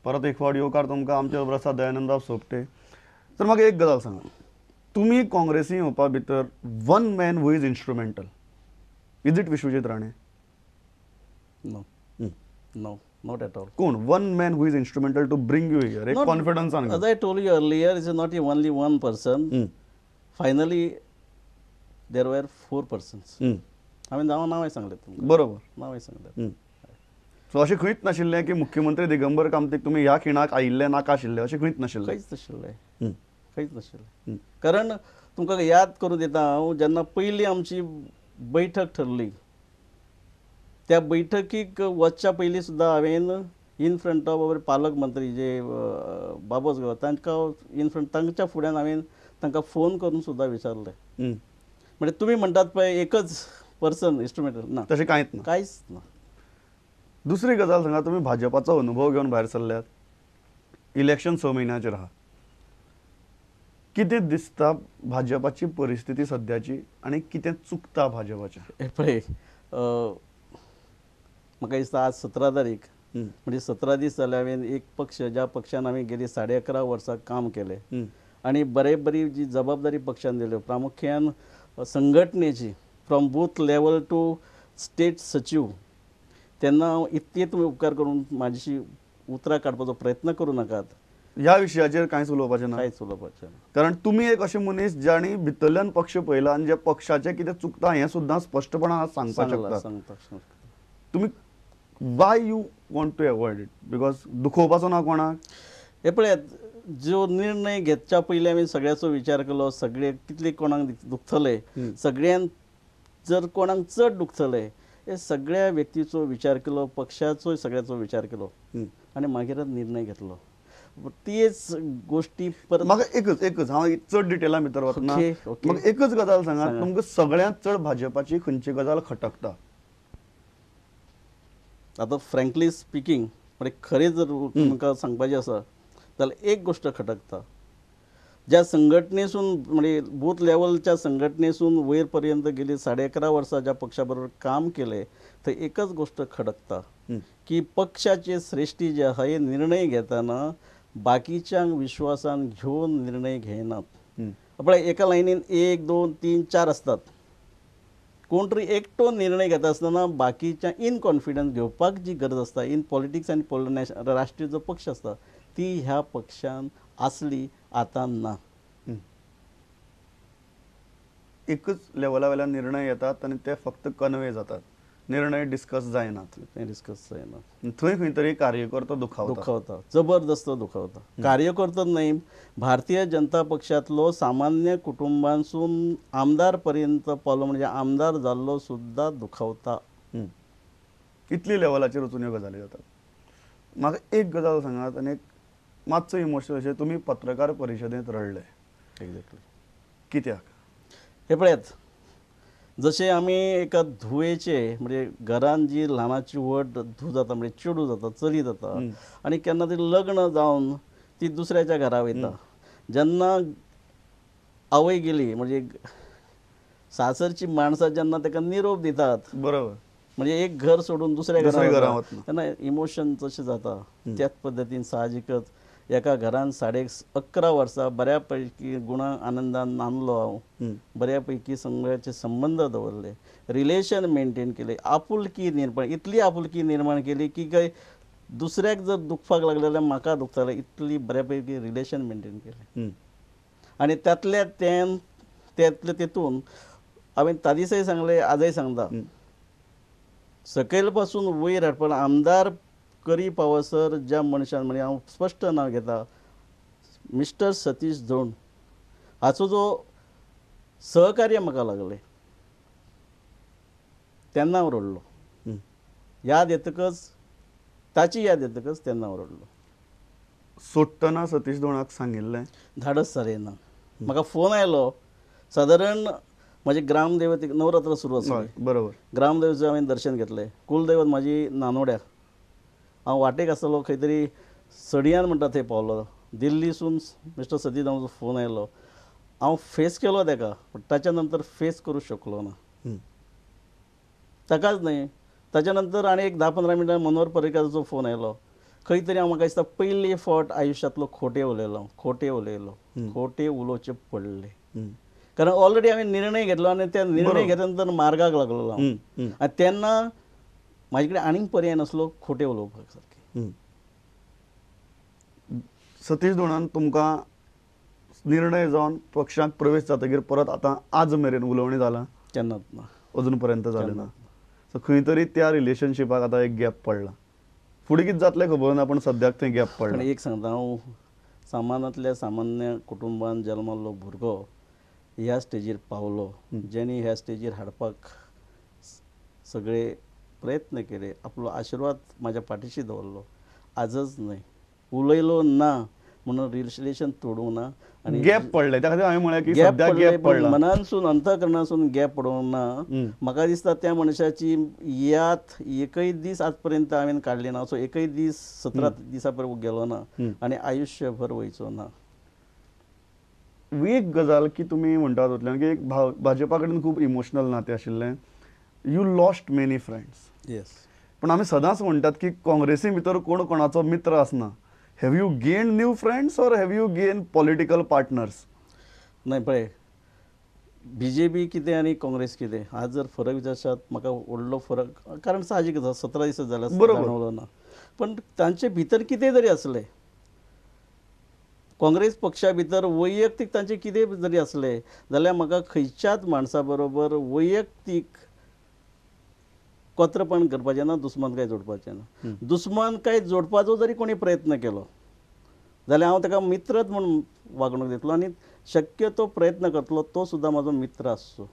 परत एक फावट येवकार तुमकां आमचे बरोबर आसा दयानंद सोपटे. तर म्हाका एक गजाल सांगा, तुम्ही काँग्रेसी येवपा भितर one man who is instrumental, is it Vishwajit Rane? No no, not at all. कोण one man who is instrumental to bring you here? एक कॉन्फिडन्सान As I told you earlier, it's not only one person. Finally, there were 4 persons. हांवें नांवांय सांगलें तुमकां. बरोबर. नांवांय सांगलें. So अशें खंयच नाशिल्लें की मुख्यमंत्री दिगंबर कामतीक तुमी ह्या खिणाक आयिल्ले नाका आशिल्ले, अशें खंयच नाशिल्लें. खंयच नाशिल्लें. खंयच नाशिल्लें. कारण तुमकां याद करून दिता हांव, जेन्ना पयली आमची बैठक ठरली, त्या बैठकीक वचच्या पयलीं सुद्दां हांवें इन फ्रंट ऑफ अवर पालक मंत्री जे बाबोस गांव, तांकां इन फ्रंट तांच्या फुड्यान हांवें तांकां फोन करून सुद्दां विचारलें. म्हणजे तुमी म्हणटात पळय एकच पर्सन इन्स्ट्रुमेंटल, ना तशें कांयच ना. कांयच ना. दुसरी गजाल सांगा, तुम्ही भाजपाचो अनुभव घेवन भायर सरल्यात, इलेक्शन 6 म्हयन्याचेर आहा. कितें दिसता भाजपाची परिस्थिती सद्याची आनी कितें चुकता भाजपाचें? हे पळय, म्हाका दिसता आज 17 तारीख, म्हणजे 17 दीस जाले हांवें एक पक्ष, ज्या पक्षान हांवें गेली 11.5 वर्सां काम केलें आनी बरी जी जबाबदारी पक्षान दिल्यो, प्रामुख्यान संघटनेची from booth level to state सचिव, तेन्ना हांव इतके तुमी उपकार करून म्हाजीशी उतरां काडपाचो प्रयत्न करूं नाकात. ह्या विशयाचेर कांयच उलोवपाचें ना. कांयच उलोवपाचें ना. कारण तुमी एक अशे मनीस ज्यांनी भितरल्यान पक्ष पळयला आनी जे पक्षाचें कितें चुकता हें सुद्दां स्पश्टपणान आज सांगपाक शकता. तुमी why you want to avoid it? Because दुखोवपाचो ना कोणाक? हे पळयात, जो निर्णय घेवच्या पयलीं हांवें सगळ्याचो विचार केलो, सगळे कितले कोणाक दुखतले, सगळ्यांक जर कोणाक चड दुखतले, हे सगळ्या व्यक्तीचो विचार केलो, पक्षाचो सगळ्याचो विचार केलो आनी मागीरच निर्णय घेतलो. तीच गोष्टी परत म्हाका एकच हांव चड डिटेलान भितर वचना. म्हाका एकच गजाल सांगा, तुमकां सगळ्यांत चड भाजपाची खंयची गजाल खटकता? आतां फ्रँकली स्पिकींग, म्हणजे खरें जर तुमकां सांगपाचें आसा जाल्यार एक गोष्ट खटकता. ज्या संघटनेसून, म्हणजे बूथ लेवलच्या संघटनेसून वयर पर्यंत गेली 11.5 वर्सां ज्या पक्षा बरोबर काम केलें, थंय एकच गोष्ट खटकता की पक्षाचे श्रेष्ठी जे आहा हे निर्णय घेतना बाकीच्यांक विश्वासान घेवन निर्णय घेयनात. आपल्या एका लायनीन 1, 2, 3, 4 आसतात. कोण तरी एकटो निर्णय घेता आसतना बाकीच्या इन कॉन्फिडन्स घेवपाक जी गरज आसता इन पॉलिटिक्स आनी राष्ट्रीय जो पक्ष आसता ती ह्या पक्षान आसली, आतां ना. एकच लेवला वयल्यान निर्णय येतात आनी ते फक्त कन्वे जातात, निर्णय डिस्कस जायनात. ते डिस्कस जायना. थंय खंय तरी कार्यकर्तो दुखावता, जबरदस्त दुखावता. कार्यकर्तो न्हय, भारतीय जनता पक्षातलो सामान्य कुटुंबांसून आमदार पर्यंत पावलो, म्हणजे आमदार जाल्लो सुद्दां दुखावता. इतली लेवलाचेर वचून ह्यो गजाली जातात. म्हाका एक गजाल सांगात आनी एक मातसो इमोशनल अशें, तुमी पत्रकार परिशदेंत रडले. एक्झॅक्टली. कित्याक? हे पळयात, जशें आमी एका धुवेचे, म्हणजे घरान जी ल्हानाची व्हड धूव जाता, म्हणजे चेडूं जाता, चली जाता आनी केन्ना तरी लग्न जावन ती दुसऱ्याच्या घरा वयता. जेन्ना आवय गेली, म्हणजे सासरची माणसां जेन्ना ताका निरोप दितात, बरोबर, म्हणजे एक घर सोडून दुसऱ्या घरा वता, तेन्ना इमोशन जशें जाता त्याच पद्दतीन साहजिकच एका घरान 11.5 वर्सां बऱ्या पैकी गुणा आनंदान नांदलो हांव, बऱ्या पैकी सगळ्याचे संबंध दवरले, रिलेशन मेंटेन केले, आपुलकी निर्माण, इतली आपुलकी निर्माण केली की काय दुसऱ्याक जर दुखपाक लागलें जाल्यार म्हाका दुखतालें, इतली बऱ्या पैकी रिलेशन मेंटेन केलें. आनी त्यातले तेतून हांवें त्या दिसाय सांगलें, आजय सांगता, सकयल पासून वयर हाडपा आमदार करी पावसर ज्या मनशान, म्हणजे हांव स्पश्ट नांव घेता, मिस्टर सतीश झोंड, हाचो जो सहकार्य म्हाका लागलें तेन्ना हांव रडलो. याद येतकच, ताची याद येतकच तेन्ना हांव रडलो. सोडटना सतीश झोंडाक सांगिल्लें? धाडस जालें ना. म्हाका फोन आयलो, सादारण म्हाजे ग्रामदेवतेक नवरात्र सुरू आसली, बरोबर, ग्रामदेवतेचें हांवें दर्शन घेतलें. कुलदैवत म्हाजी नानोड्या. हांव वाटेक आसलो, खंय तरी सडयान म्हणटा थंय पावलो. दिल्लीसून मिस्टर सतीश झोंडाचो फोन आयलो. हांव फेस केलो ताका, पूण ताच्या नंतर फेस करूंक शकलो ना. ताकाच न्हय, ताच्या नंतर आनी एक 10-15 मिनटां मनोहर पर्रीकाराचो फोन आयलो. खंय तरी हांव म्हाका दिसता पयली फावट आयुश्यांतलो खोटे उलोवचे पडले. कारण ऑलरेडी हांवें निर्णय घेतलो आनी त्या निर्णय घेतल्या नंतर मार्गाक लागलो हांव. आनी तेन्ना म्हाजे कडेन आनीक पर्याय नासलो खोटे उलोवपाक सारके. सतीश धोंडान तुमकां निर्णय जावन पक्षांत प्रवेश जातकीर परत आतां आज मेरेन उलोवणी जाला? केन्नाच ना, अजून पर्यंत जालें ना. सो खंय तरी त्या रिलेशनशिपाक आतां एक गॅप पडला. फुडें कितें जातलें खबर ना, पण सद्याक थंय गॅप पण पडला. एक सांगता, हांव सामान्यांतल्या सामान्य कुटुंबान जल्मल्लो भुरगो ह्या स्टेजीर पावलो, जेणी ह्या स्टेजीर हाडपाक सगळे प्रयत्न केले, आपलो आशिर्वाद म्हाज्या फाटीशी दवरलो. आजच न्हय, उलयलो ना म्हणून रिलेशन तोडूंक ना. आनी गॅप पडले, त्या खातीर हांवें म्हळें की गॅप सद्याक पडले, गॅप पण पडला. मनानसून अंतकरणासून गॅप पडोवंक ना. म्हाका दिसता त्या मनशाची याद एकय दीस आज पर्यंत हांवें काडली ना. सो एकय दीस 17 दिसां पर्यंत गेलो ना आनी आयुश्यभर वयचो ना. एक गजाल की तुमी म्हणटात उतल्यान की एक भाजपा कडेन खूब इमोशनल नातें आशिल्लें. You lost many friends. Yes. पण आमी सदांच म्हणटात की काँग्रेसी भितर कोण कोणाचो मित्र आसना. Have you gain new friends or have you gain political partners? नाही पळय, BJP कितें आनी काँग्रेस कितें, आज जर फरक विचारशात म्हाका व्हडलो फरक, कारण साहजीक आसा 17 दीस जाल्यार जाणवलो ना. पण तांचे भितर कितें तरी आसलें, काँग्रेस पक्षा भितर वैयक्तीक तांचे कितें जरी आसलें जाल्यार म्हाका खंयच्याच माणसा बरोबर वैयक्तीक कोत्रपण करपाचें ना, दुस्मानकाय जोडपाचें ना. दुस्मानकाय जोडपाचो जरी कोणी प्रयत्न केलो जाल्यार हांव ताका मित्रच म्हणून वागणूक दितलो आनी शक्य तो प्रयत्न करतलो तो सुद्दां म्हाजो मित्र आसचो.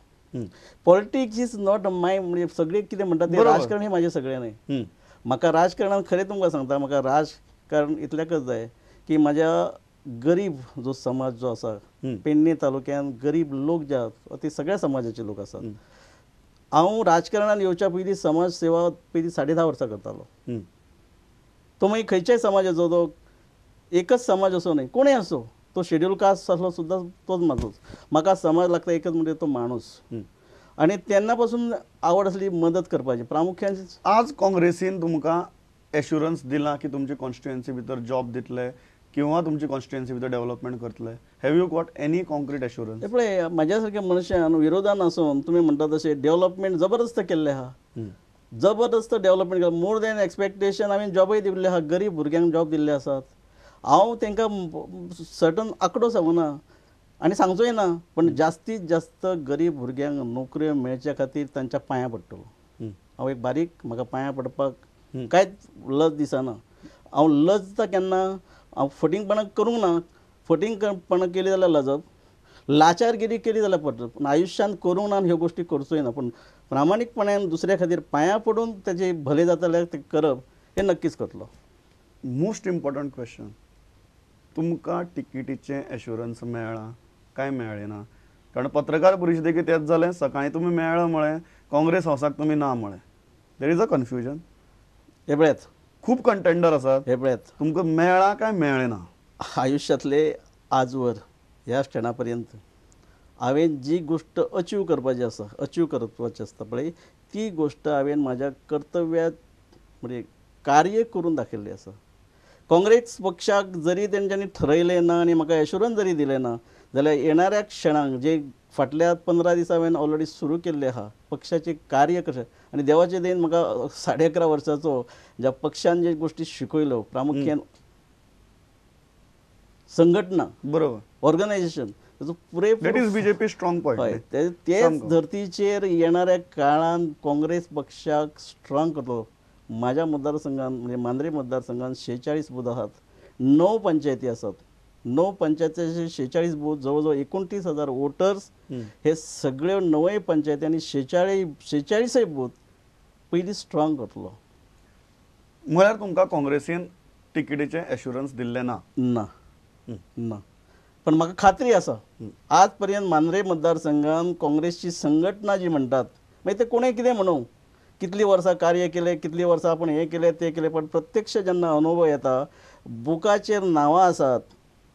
पॉलिटिक्स इज नॉट माय, म्हणजे सगळे कितें म्हणटात ते राजकारण हें म्हाजें सगळें न्हय. म्हाका राजकारणांत खरें तुमकां सांगता, म्हाका राजकारण इतल्याकच जाय की म्हाज्या गरीब जो समाज जो आसा, पेडणे तालुक्यान गरीब लोक जे आसात ते सगळ्या समाजाचे लोक आसात. हांव राजकारणांत येवच्या पयलीं समाज सेवा पयलीं 10.5 वर्सां करतालो. तो मागीर खंयच्याय समाजाचो, तो एकच समाज असो न्हय, कोणूय असो, तो शेड्यूल कास्ट आसलो सुद्दां तोच म्हाजोच. म्हाका समाज लागता एकच म्हणजे तो माणूस. आनी तेन्ना पासून आवड आसली मदत करपाची, प्रामुख्यान. आज काँग्रेसीन तुमकां एश्युरन्स दिला की तुमची कॉन्स्टिट्युएन्सी भितर जॉब दितले किंवा तुमची कॉन्स्टिट्युएन्सी भितर डेव्हलपमेंट करतले? Have you got any concrete assurance? पळय, म्हाज्या सारक्या मनशान विरोधान आसून तुमी म्हणटा तशें डेव्हलपमेंट जबरदस्त केल्लें आहा. जबरदस्त डेव्हलपमेंट केला, मोर दॅन एक्सपेक्टेशन. हांवें जॉबय दिल्ले आहा, गरीब भुरग्यांक जॉब दिल्ले आसात. हांव तांकां सर्टन आंकडो सांगूना आनी सांगचोय ना, पण जास्तीत जास्त गरीब भुरग्यांक नोकऱ्यो मेळच्या खातीर तांच्या पांयां पडटलो. हांव एक बारीक, म्हाका पांयां पडपाक कांयच लज दिसना. हांव लजता केन्ना, हांव फटिंगपणां करूंक ना. फटिंगपणां केली जाल्यार लजप, लाचारगिरी केली जाल्यार पडटत, पूण आयुश्यांत करूंक ना, ह्यो गोश्टी करच्योय ना. पूण प्रामाणीकपणान दुसऱ्या खातीर पांयां पडून ताचे भले जाता जाल्यार ते करप, हें नक्कीच करतलो. मोस्ट इम्पॉर्टंट क्वेश्चन, तुमकां टिकेटीचें एश्युरन्स मेळ्ळां काय मेळ्ळें ना? कारण पत्रकार परिशदेक तेंच जालें, सकाळीं तुमी मेळ्ळो म्हळें, काँग्रेस हावसाक तुमी ना म्हळें. There is a confusion. हे पळयात, खूब कंटेंडर आसात, हे पळयात, तुमकां मेळ्ळां काय मेळ्ळें ना? आयुश्यांतले आजवर ह्या क्षणा पर्यंत हांवें जी गोश्ट अचीव करपाची आसा, अचीव करपाची आसता पळय, ती गोश्ट हांवें म्हाज्या कर्तव्यात म्हणजे कार्य करून दाखयल्ली आसा. काँग्रेस पक्षाक जरी तेंच्यांनी ठरयलें ना आनी म्हाका एश्युरन्स जरी दिलें ना जाल्यार येणाऱ्या क्षणांक जे फाटल्या 15 दिसां हांवें ऑलरेडी सुरू केल्लें आहा पक्षाचें कार्य कशें, आनी देवाचे दयेन म्हाका 11.5 वर्साचो ज्या पक्षान जे गोश्टी शिकयल्यो, प्रामुख्यान संघटना, बरोबर, ऑर्गनायझेशन, ताचो दॅट इज बीजेपी स्ट्रॉंग हय, पॉयंट. तेच धर्तीचेर येणाऱ्या काळान काँग्रेस पक्षाक स्ट्रॉंग करतलो. म्हाज्या मतदारसंघान म्हणजे मांद्रे मतदारसंघान 46 बूथ आसात, 9 पंचायती आसात. 9 पंचायतीचे 46 बूथ, जवळ 29,000 वोटर्स. हे सगळ्यो 9 पंचायती आनी 46 बूथ पयलीं स्ट्रॉंग करतलो. म्हळ्यार तुमकां काँग्रेसीन टिकेटीचें एश्युरन्स दिल्लें ना? ना ना, पण म्हाका खात्री आसा, आज पर्यंत मांद्रे मतदारसंघान काँग्रेसची संघटना जी म्हणटात, मागीर ते कोणें कितें म्हणूं, कितलीं वर्सां कार्य केलें, कितलीं वर्सां आपण हें केलें तें केलें, पण प्रत्यक्ष जेन्ना अनुभव येता, बुकाचेर नांवां आसात,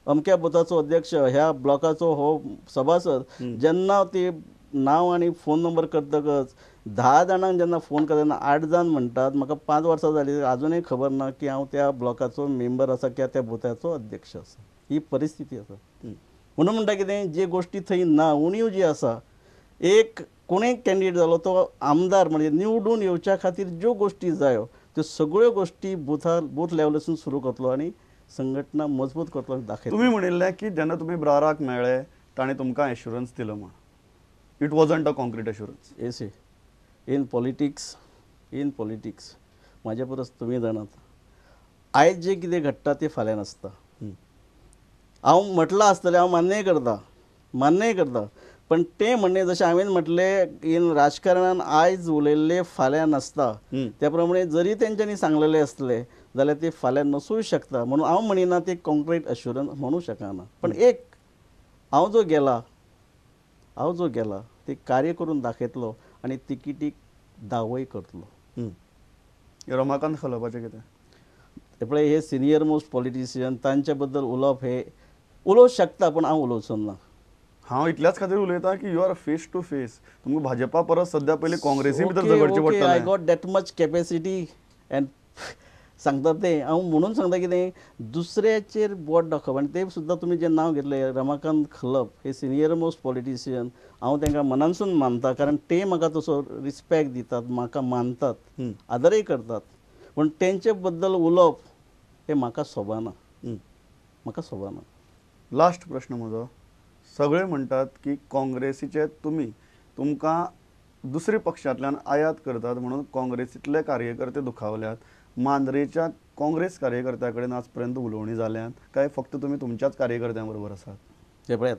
अमक्या बुथाचो अध्यक्ष, ह्या ब्लॉकाचो हो सभासद, जेन्ना ते नांव आनी फोन नंबर करतकच 10 जाणांक जेन्ना फोन करतना 8 जाण म्हणटात म्हाका 5 वर्सां जाली अजूनय खबर ना की हांव त्या ब्लॉकाचो मेंबर आसा किंवा त्या बुथाचो अध्यक्ष आसा. ही परिस्थिती आसा. म्हणून म्हणटा कितें जे गोश्टी थंय ना उणीव जी आसा एक कोणूय कॅन्डिडेट जालो तो आमदार म्हणजे निवडून येवच्या खातीर ज्यो गोश्टी जायो त्यो सगळ्यो गोश्टी बूथ लेवलासून सुरू करतलो आनी संघटना मजबूत करतलो दाखयतलो. तुम्ही म्हणिल्लें की जेन्ना तुम्ही ब्राराक मेळ्ळे ताणें तुमकां एश्युरन्स दिलो म्हण. It wasn't a concrete assurance. Yes in politics म्हाज्या परस तुमी जाणात आयज जे कितें घडटा तें फाल्यां नासता. हांव म्हटलां आसतलें हांव मान्यय करता पण तें म्हणणें जशें हांवें म्हटलें इन राजकारणान आयज उलयल्लें फाल्यां नासता त्या प्रमाणे जरी तेंच्यांनी सांगलेलें आसतलें जाल्यार ते फाल्यां नसूय शकता. म्हणून हांव म्हणिना ते कॉन्क्रीट एश्युरन्स म्हणूं शकना. पण एक हांव जो गेला ते कार्य करून दाखयतलो आनी तिकीटीक दावोय करतलो. रमाकांत खलपाचें कितें? ते पळय हे सिनियर मोस्ट पॉलिटिशियन तांच्या बद्दल उलोवंक शकता पण हांव उलोवचो ना. हांव इतल्याच खातीर उलयतां की you are face to face. तुमकां भाजपा परस सद्या पयलीं काँग्रेसी भितर झगडचें पडटलें. I got that much capacity and सांगता तें हांव म्हणून सांगता कितें दुसऱ्याचेर बोट दाखोवप आनी ते सुद्दां तुमी जें नांव घेतलें रमाकांत खलप हे सिनियर मोस्ट पॉलिटिशियन हांव तांकां मनानसून मानता कारण ते म्हाका तसो रिस्पेक्ट दितात म्हाका मानतात आदरय करतात. पूण तेंचे बद्दल उलोवप हें म्हाका सोबाना. लास्ट प्रश्न म्हजो. सगळे म्हणटात की काँग्रेसीचे तुमकां दुसऱ्या पक्षांतल्यान आयात करतात म्हणून काँग्रेसींतले कार्यकर्ते दुखावल्यात. मांद्रेच्या काँग्रेस कार्यकर्त्या कडेन आज पर्यंत उलोवणी जाल्यांत काय फक्त तुमी तुमच्याच कार्यकर्त्यां बरोबर आसात? ते पळयात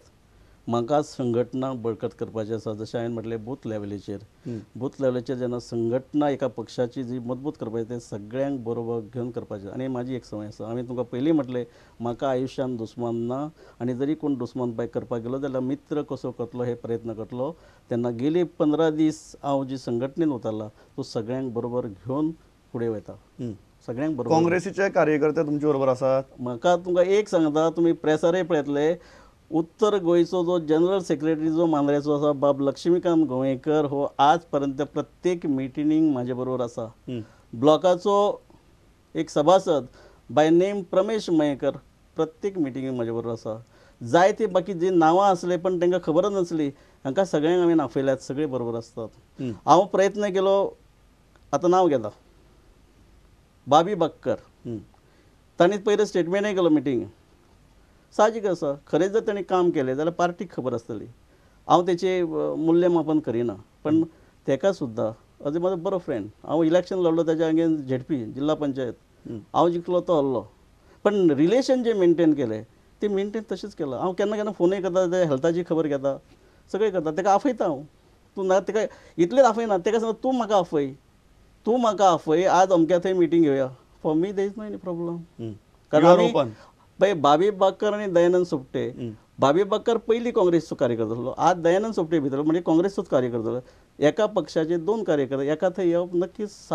म्हाका संघटना बळकट करपाची आसा. जशें हांवें म्हटलें बूथ लेवलीचेर जेन्ना संघटना एका पक्षाची जी मजबूत करपाची ते सगळ्यांक बरोबर घेवन करपाचें. आनी म्हाजी एक संवय आसा हांवें तुमकां पयलीं म्हटलें म्हाका आयुश्यान दुस्मान ना आनी जरी कोण दुस्मान पाय करपाक गेलो जाल्यार मित्र कसो करतलो हे प्रयत्न करतलो. तेन्ना गेली 15 दीस हांव जी संघटनेन उतरला तो सगळ्यांक बरोबर घेवन फुडें वयता. सगळ्यांक बरोबर. काँग्रेसीचे कार्यकर्ते तुमचे बरोबर आसात? म्हाका तुमकां एक सांगता तुमी प्रेसारय पळयतले उत्तर गोंयचो जो जनरल सेक्रेटरी जो मांद्रेचो आसा बाब लक्ष्मीकांत गोवेकर हो आज पर्यंत प्रत्येक मिटिंगेक म्हाजे बरोबर आसा. ब्लॉकाचो एक सभासद बाय नेम प्रमेश मयेकर प्रत्येक मिटिंगेक म्हाजे बरोबर आसा. जायते बाकी जी नांवां आसले पण तांकां खबरच नासली हांकां सगळ्यांक हांवें आपयल्यात. सगळे बरोबर आसतात. हांव प्रयत्न केलो आतां नांव घेता बाबी बाक्कर तांणी पयलें स्टेटमेंटय केलो मिटींग. साहजीक आसा खरेंच जर ताणें काम केलें जाल्यार पार्टीक खबर आसतली. हांव तेचें मुल्यमापन करिना पण ताका सुद्दां अजून म्हाजो बरो फ्रेंड हांव इलेक्शन लढलो ताच्या अगेन्स्ट झेडपी जिल्हा पंचायत हांव जिखलो तो हरलो पण रिलेशन जे मेंटेन केलें ते मेंटेन तशेंच केलां. हांव केन्ना केन्ना फोनय करता तेज्या हेल्थाची खबर घेता सगळें करता. ताका आफयता हांव तूं ना ताका इतलेंच आफयना ताका सांगता तूं म्हाका आफय आज अमक्या थंय मिटींग घेवया. For me there is no any problem. कारण पळय बाबी बाक्कर आनी दयानंद सोपटे बाबी बाक्कर पयलीं काँग्रेसचो कार्यकर्तो आसलो आज दयानंद सोपटे भितर म्हणजे काँग्रेसचोच कार्यकर्तो. एका पक्षाचे 2 कार्यकर्ते एका थंय येवप नक्कीच.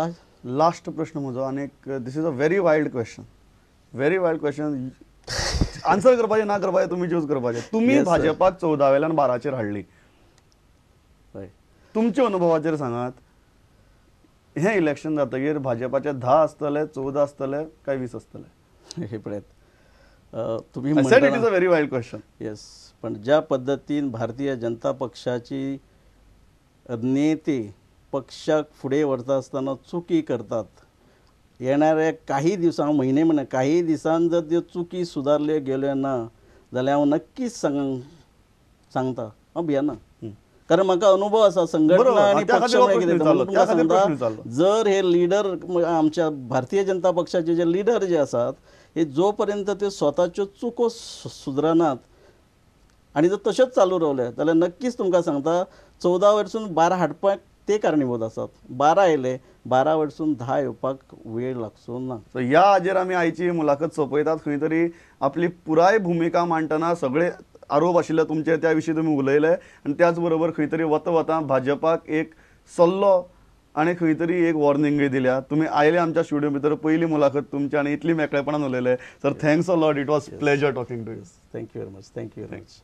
लास्ट प्रश्न म्हजो आनीक दीस is a very wild question. Answer करपाचें ना करपाचें तुमी चूज करपाचें. तुमी भाजपाक 14 वेल्यान 12 हाडली. तुमच्या अनुभवाचेर सांगात हें इलेक्शन जातकीर भाजपाचे 10 आसतले 14 आसतले काय 20 आसतले? हे पळयात तुम्ही it is a very wild question. Yes पण ज्या पद्दतीन भारतीय जनता पक्षाची नेते पक्षाक फुडें व्हरता आसतना चुकी करतात येणाऱ्या काही दिवसां म्हयने म्हणा काही दिसान जर त्यो चुकी सुदारल्यो गेल्यो ना जाल्यार हांव नक्कीच सांगता हांव भियेना. कारण म्हाका अनुभव आसा संघटना आनी पक्ष तुमकां सांगता जर हे लिडर आमच्या भारतीय जनता पक्षाचे जे लिडर जे आसात हे जो पर्यंत त्यो स्वताच्यो चुको सुदरनात आनी जर तश्योच चालू रावले जाल्यार नक्कीच तुमकां सांगता 14 वयरसून 12 हाडपाक ते कारणीभूत आसात. 12 आयले 12 वयरसून 10 येवपाक वेळ लागचो ना. ह्या हाजेर आमी आयची मुलाखत सोंपयतात. खंय तरी आपली पुराय भुमिका मांडटना सगळे आरोप आशिल्ले तुमचे त्या विशीं तुमी उलयले आनी त्याच बरोबर खंय तरी वता भाजपाक एक सल्लो आनी खंय तरी एक वॉर्निंगय दिल्या. तुमी आयले आमच्या स्टुडियो भितर पयली मुलाखत तुमची आनी इतली मेकळेपणान उलयले. Sir thanks a lot. It was pleasure talking to you. Thank you very much.